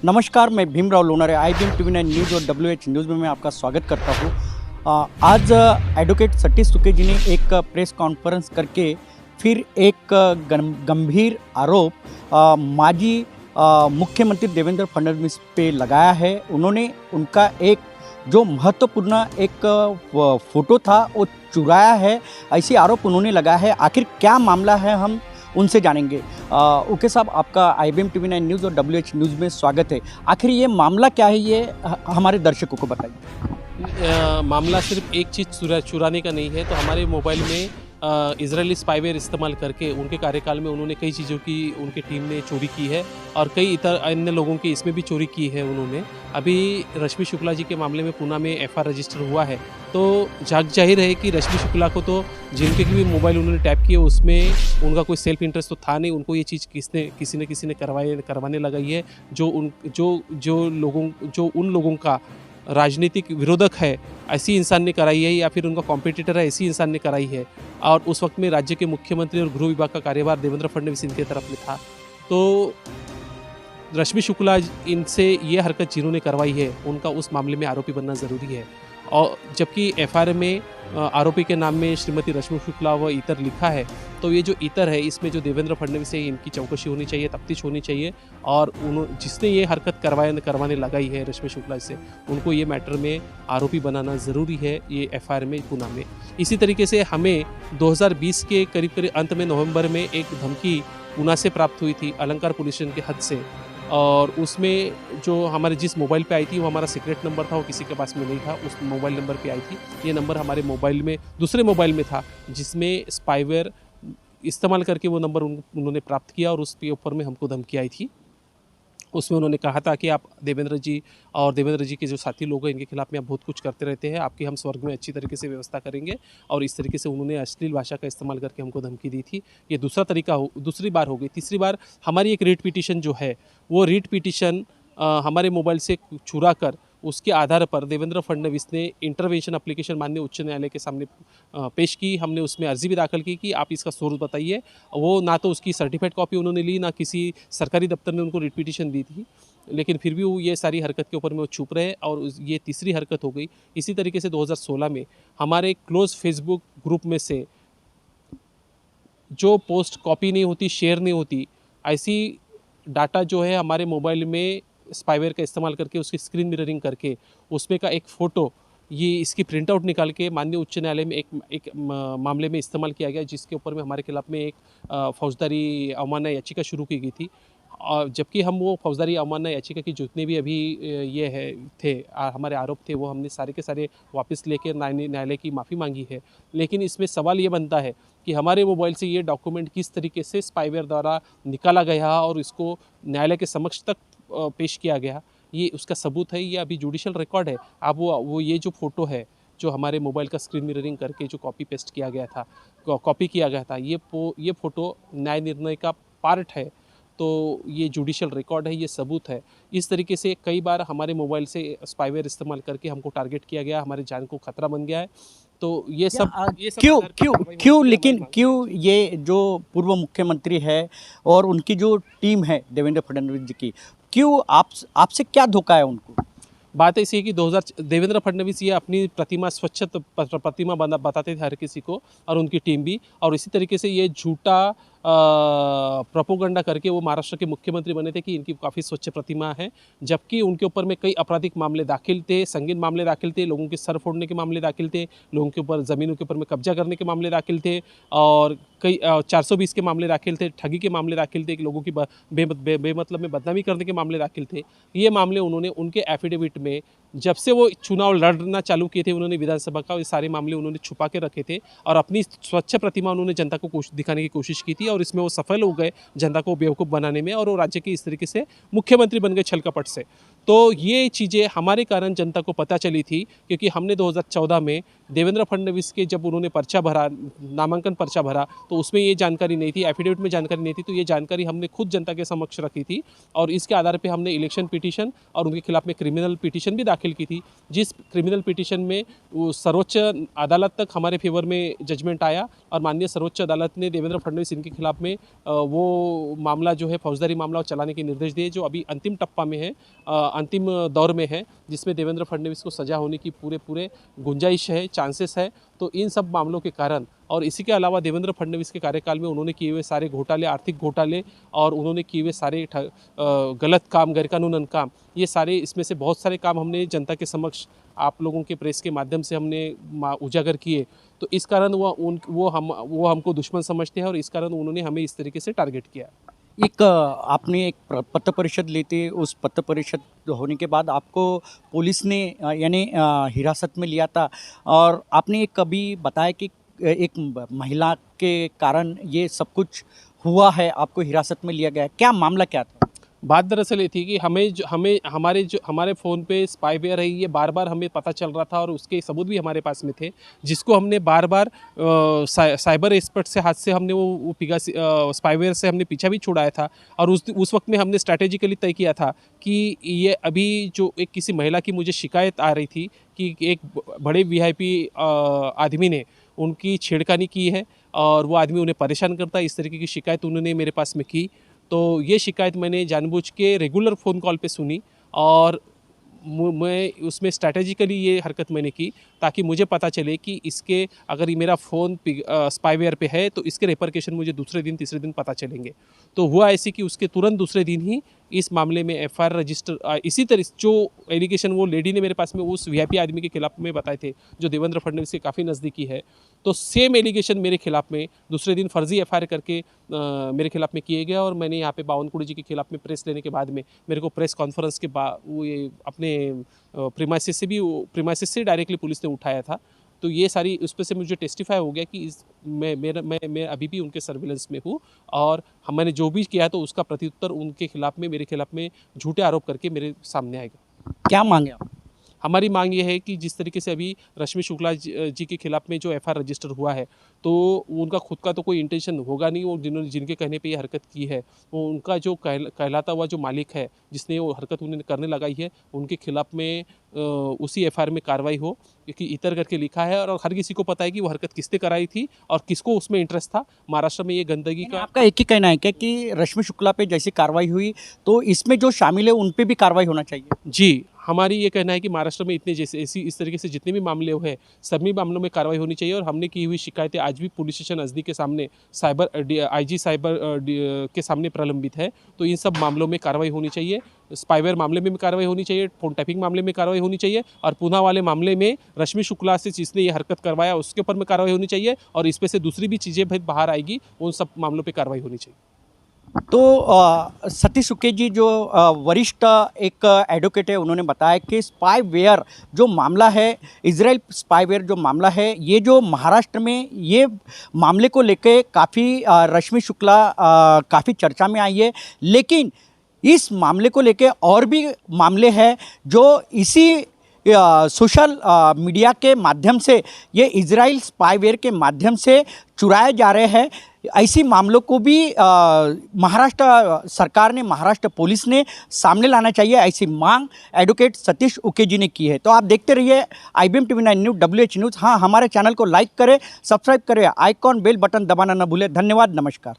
नमस्कार, मैं Bhimrao Lonare IBM TV9 news और WH न्यूज़ में मैं आपका स्वागत करता हूँ। आज एडवोकेट सतीश सुके जी ने एक प्रेस कॉन्फ्रेंस करके फिर एक गंभीर आरोप माजी मुख्यमंत्री देवेंद्र फडणवीस पे लगाया है। उन्होंने उनका एक जो महत्वपूर्ण एक फोटो था वो चुराया है, ऐसी आरोप उन्होंने लगाया है। आखिर क्या मामला है, हम उनसे जानेंगे। ओके साहब, आपका IBM TV9 न्यूज़ और WH न्यूज़ में स्वागत है। आखिर ये मामला क्या है, ये हमारे दर्शकों को बताइए। मामला सिर्फ एक चीज़ चुराने का नहीं है। तो हमारे मोबाइल में इजरायली स्पाईवेयर इस्तेमाल करके उनके कार्यकाल में उन्होंने कई चीज़ों की उनकी टीम ने चोरी की है और कई इतर अन्य लोगों की इसमें भी चोरी की है उन्होंने। अभी रश्मि शुक्ला जी के मामले में पुणे में FIR रजिस्टर हुआ है। तो जाहिर है कि रश्मि शुक्ला को तो जिनके भी मोबाइल उन्होंने टैप किए उसमें उनका कोई सेल्फ इंटरेस्ट तो था नहीं। उनको ये चीज़ किसी ने करवाने लगाई है जो उन लोगों का राजनीतिक विरोधक है, ऐसी इंसान ने कराई है, या फिर उनका कॉम्पिटिटर है, ऐसी इंसान ने कराई है। और उस वक्त में राज्य के मुख्यमंत्री और गृह विभाग का कार्यभार देवेंद्र फडणवीस इनके तरफ में था। तो रश्मि शुक्ला इनसे ये हरकत जिन्होंने करवाई है उनका उस मामले में आरोपी बनना ज़रूरी है। और जबकि FIR में आरोपी के नाम में श्रीमती रश्मि शुक्ला व इतर लिखा है, तो ये जो इतर है इसमें जो देवेंद्र फडणवीस है इनकी चौकसी होनी चाहिए, तफ्तीश होनी चाहिए। और जिसने ये हरकत करवाने लगाई है रश्मि शुक्ला से, उनको ये मैटर में आरोपी बनाना ज़रूरी है, ये FIR में पुणे में। इसी तरीके से हमें 2020 के करीब अंत में नवंबर में एक धमकी पुणे से प्राप्त हुई थी अलंकार पुलिस स्टेशन के हद से। और उसमें जो हमारे जिस मोबाइल पे आई थी वो हमारा सीक्रेट नंबर था, वो किसी के पास में नहीं था। उस मोबाइल नंबर पे आई थी। ये नंबर हमारे मोबाइल में दूसरे मोबाइल में था जिसमें स्पाईवेयर इस्तेमाल करके वो नंबर उन्होंने प्राप्त किया और उसके ऊपर में हमको धमकी आई थी। उसमें उन्होंने कहा था कि आप देवेंद्र जी के जो साथी लोग हैं इनके खिलाफ में आप बहुत कुछ करते रहते हैं, आपकी हम स्वर्ग में अच्छी तरीके से व्यवस्था करेंगे। और इस तरीके से उन्होंने अश्लील भाषा का इस्तेमाल करके हमको धमकी दी थी। ये दूसरी बार हो गई। तीसरी बार हमारी एक रीट पिटीशन जो है वो रीट पिटीशन हमारे मोबाइल से चुरा कर उसके आधार पर देवेंद्र फडणवीस ने इंटरवेंशन एप्लीकेशन माननीय उच्च न्यायालय के सामने पेश की। हमने उसमें अर्जी भी दाखिल की कि आप इसका सोर्स बताइए। वो ना तो उसकी सर्टिफाइड कॉपी उन्होंने ली, ना किसी सरकारी दफ्तर ने उनको रिट पिटीशन दी थी, लेकिन फिर भी वो ये सारी हरकत के ऊपर में वो चुप रहे और ये तीसरी हरकत हो गई। इसी तरीके से 2016 में हमारे क्लोज फेसबुक ग्रुप में से जो पोस्ट कॉपी नहीं होती, शेयर नहीं होती, ऐसी डाटा जो है हमारे मोबाइल में स्पाईवेयर का इस्तेमाल करके उसकी स्क्रीन मिररिंग करके उसमें का एक फ़ोटो, ये इसकी प्रिंट आउट निकाल के माननीय उच्च न्यायालय में एक मामले में इस्तेमाल किया गया, जिसके ऊपर में हमारे खिलाफ में एक फौजदारी अवमानना याचिका शुरू की गई थी। और जबकि हम वो फौजदारी अवमानना याचिका की जितने भी अभी ये है थे हमारे आरोप थे वो हमने सारे के सारे वापस लेकर न्यायालय की माफ़ी मांगी है। लेकिन इसमें सवाल ये बनता है कि हमारे मोबाइल से ये डॉक्यूमेंट किस तरीके से स्पाईवेयर द्वारा निकाला गया और इसको न्यायालय के समक्ष तक पेश किया गया, ये उसका सबूत है। ये अभी जुडिशियल रिकॉर्ड है। अब वो ये जो फ़ोटो है जो हमारे मोबाइल का स्क्रीन मिररिंग करके जो कॉपी पेस्ट किया गया था, कॉपी किया गया था, ये फ़ोटो न्याय निर्णय का पार्ट है। तो ये जुडिशियल रिकॉर्ड है, ये सबूत है। इस तरीके से कई बार हमारे मोबाइल से स्पाईवेयर इस्तेमाल करके हमको टारगेट किया गया, हमारी जान को खतरा बन गया है। तो ये सब क्यों ये जो पूर्व मुख्यमंत्री है और उनकी जो टीम है देवेंद्र फडणवीस जी की, क्यों आपसे क्या धोखा है उनको? बात ऐसी है कि देवेंद्र फडणवीस ये अपनी प्रतिमा स्वच्छ प्रतिमा बताते थे हर किसी को, और उनकी टीम भी। और इसी तरीके से ये झूठा प्रोपोगंडा करके वो महाराष्ट्र के मुख्यमंत्री बने थे कि इनकी काफ़ी स्वच्छ प्रतिमा है, जबकि उनके ऊपर में कई आपराधिक मामले दाखिल थे, संगीन मामले दाखिल थे, लोगों के सर फोड़ने के मामले दाखिल थे, लोगों के ऊपर ज़मीनों के ऊपर में कब्जा करने के मामले दाखिल थे, और कई 420 के मामले दाखिल थे, ठगी के मामले दाखिल थे, लोगों की बेमतलब में बदनामी करने के मामले दाखिल थे। ये मामले उन्होंने उनके एफिडेविट में जब से वो चुनाव लड़ना चालू किए थे, उन्होंने विधानसभा का ये सारे मामले उन्होंने छुपा के रखे थे और अपनी स्वच्छ प्रतिमा उन्होंने जनता को दिखाने की कोशिश की थी, और इसमें वो सफल हो गए जनता को बेवकूफ़ बनाने में, और वो राज्य के इस तरीके से मुख्यमंत्री बन गए छल कपट से। तो ये चीज़ें हमारे कारण जनता को पता चली थी, क्योंकि हमने 2014 में देवेंद्र फडणवीस के जब उन्होंने पर्चा भरा, नामांकन पर्चा भरा, तो उसमें ये जानकारी नहीं थी, एफिडेविट में जानकारी नहीं थी, तो ये जानकारी हमने खुद जनता के समक्ष रखी थी और इसके आधार पे हमने इलेक्शन पिटीशन और उनके खिलाफ में क्रिमिनल पिटीशन भी दाखिल की थी, जिस क्रिमिनल पिटीशन में वो सर्वोच्च अदालत तक हमारे फेवर में जजमेंट आया और माननीय सर्वोच्च अदालत ने देवेंद्र फडणवीस इनके खिलाफ में वो मामला जो है फौजदारी मामला चलाने के निर्देश दिए, जो अभी अंतिम टप्पा में है, अंतिम दौर में है, जिसमें देवेंद्र फडणवीस को सजा होने की पूरे गुंजाइश है, चांसेस है। तो इन सब मामलों के कारण और इसी के अलावा देवेंद्र फडणवीस के कार्यकाल में उन्होंने किए हुए सारे घोटाले, आर्थिक घोटाले और उन्होंने किए हुए सारे गलत काम, गैरकानूनन काम, ये सारे, इसमें से बहुत सारे काम हमने जनता के समक्ष आप लोगों के प्रेस के माध्यम से हमने उजागर किए। तो इस कारण वो हमको दुश्मन समझते हैं और इस कारण उन्होंने हमें इस तरीके से टारगेट किया। एक आपने एक पत्र परिषद लेते, उस पत्र परिषद होने के बाद आपको पुलिस ने यानी हिरासत में लिया था और आपने एक कभी बताया कि एक महिला के कारण ये सब कुछ हुआ है, आपको हिरासत में लिया गया है, क्या मामला क्या था? बात दरअसल ये थी कि हमारे फ़ोन पे स्पाईवेयर है, ये बार बार हमें पता चल रहा था और उसके सबूत भी हमारे पास में थे, जिसको हमने बार बार साइबर एक्सपर्ट से हाथ से हमने वो स्पाईवेयर से हमने पीछा भी छुड़ाया था और उस वक्त में हमने स्ट्रैटेजिकली तय किया था कि ये अभी जो एक किसी महिला की मुझे शिकायत आ रही थी कि एक बड़े वीआईपी आदमी ने उनकी छेड़खानी की है और वो आदमी उन्हें परेशान करता है, इस तरीके की शिकायत उन्होंने मेरे पास में की। तो ये शिकायत मैंने जानबूझ के रेगुलर फ़ोन कॉल पे सुनी और मैं उसमें स्ट्रैटेजिकली ये हरकत मैंने की ताकि मुझे पता चले कि इसके अगर ये मेरा फ़ोन स्पाईवेयर पे है तो इसके रिपरकेशन मुझे दूसरे दिन तीसरे दिन पता चलेंगे। तो हुआ ऐसे कि उसके तुरंत दूसरे दिन ही इस मामले में एफआईआर रजिस्टर, इसी तरह जो एलिगेशन वो लेडी ने मेरे पास में उस वीआईपी आदमी के खिलाफ में बताए थे जो देवेंद्र फडणवीस के काफ़ी नज़दीकी है, तो सेम एलिगेशन मेरे खिलाफ में दूसरे दिन फर्जी एफआईआर करके मेरे खिलाफ में किए गया और मैंने यहाँ पे बावनकुड़ी जी के खिलाफ में प्रेस लेने के बाद में मेरे को प्रेस कॉन्फ्रेंस के बाद वो ये अपने प्रीमाइसिस से डायरेक्टली पुलिस ने उठाया था। तो ये सारी उस पर से मुझे टेस्टिफाई हो गया कि मैं अभी भी उनके सर्विलेंस में हूँ और मैंने जो भी किया तो उसका प्रत्युत्तर उनके खिलाफ में, मेरे खिलाफ में झूठे आरोप करके मेरे सामने आएगा। क्या मांगे आप? हमारी मांग ये है कि जिस तरीके से अभी रश्मि शुक्ला जी के खिलाफ में जो एफआईआर रजिस्टर हुआ है तो उनका खुद का तो कोई इंटेंशन होगा नहीं, वो जिनके कहने पे ये हरकत की है वो उनका जो कहलाता हुआ जो मालिक है जिसने वो हरकत उन्हें करने लगाई है उनके खिलाफ में उसी एफआईआर में कार्रवाई हो, क्योंकि इतर करके लिखा है और हर किसी को पता है कि वो हरकत किसने कराई थी और किसको उसमें इंटरेस्ट था। महाराष्ट्र में ये गंदगी का आपका एक ही कहना है क्या कि रश्मि शुक्ला पे जैसी कार्रवाई हुई तो इसमें जो शामिल है उन पे भी कार्रवाई होना चाहिए? जी, हमारी ये कहना है कि महाराष्ट्र में इतने जैसे इस तरीके से जितने भी मामले हुए सभी मामलों में कार्रवाई होनी चाहिए और हमने की हुई शिकायतें आज भी पुलिस स्टेशन नज़दीक के सामने आईजी साइबर के सामने प्रलंबित है। तो इन सब मामलों में कार्रवाई होनी चाहिए, स्पाईवेयर मामले में भी कार्रवाई होनी चाहिए, फोन टैपिंग मामले में कार्रवाई होनी चाहिए और पूना वाले मामले में रश्मि शुक्ला से जिसने ये हरकत करवाया उसके ऊपर में कार्रवाई होनी चाहिए और इस पे से दूसरी भी चीज़ें बाहर आएगी उन सब मामलों पर कार्रवाई होनी चाहिए। तो सतीश उके जी जो वरिष्ठ एक एडवोकेट है उन्होंने बताया कि स्पाईवेयर जो मामला है, इजराइल स्पाईवेयर जो मामला है, ये जो महाराष्ट्र में ये मामले को लेके काफ़ी रश्मि शुक्ला काफ़ी चर्चा में आई है, लेकिन इस मामले को लेके और भी मामले हैं जो इसी सोशल मीडिया के माध्यम से, ये इजराइल स्पाईवेयर के माध्यम से चुराए जा रहे हैं। ऐसी मामलों को भी महाराष्ट्र सरकार ने, महाराष्ट्र पुलिस ने सामने लाना चाहिए, ऐसी मांग एडवोकेट सतीश उके जी ने की है। तो आप देखते रहिए IBM TV 9 news, WH news. हाँ, हमारे चैनल को लाइक करें, सब्सक्राइब करें, आइकॉन बेल बटन दबाना न भूलें। धन्यवाद, नमस्कार।